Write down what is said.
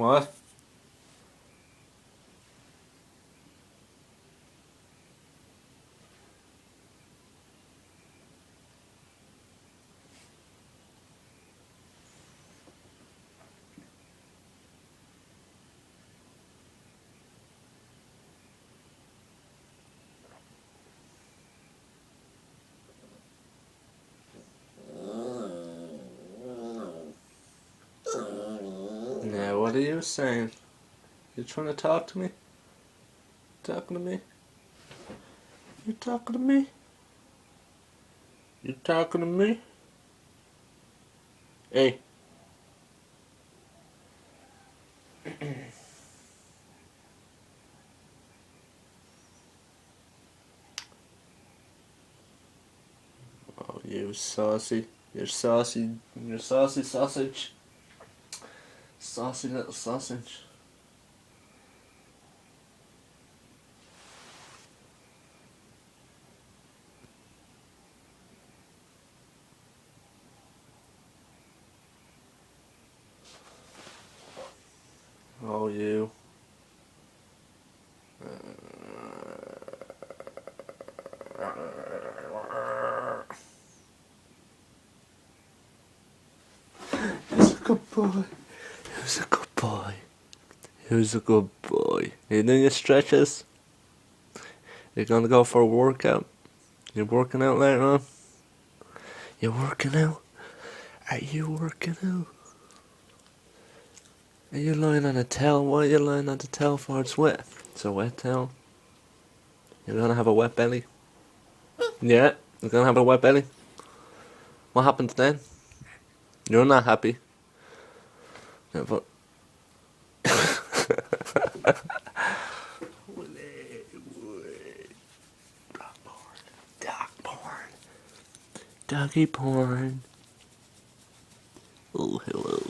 What? Yeah, what are you saying? You trying to talk to me? Talking to me? You talking to me? You talking to me? Hey. Oh, you saucy. You're saucy. You're saucy sausage. Saucy little sausage. Oh, you. He's a good boy. He's a good boy. He's a good boy. You doing your stretches? You're gonna go for a workout? You're working out later on? You're working out? Are you working out? Are you lying on a towel? What are you lying on the towel for? It's wet. It's a wet towel. You're gonna have a wet belly? Yeah, you're gonna have a wet belly. What happens then? You're not happy. Yeah, but dog porn. Doggy porn. Oh, hello.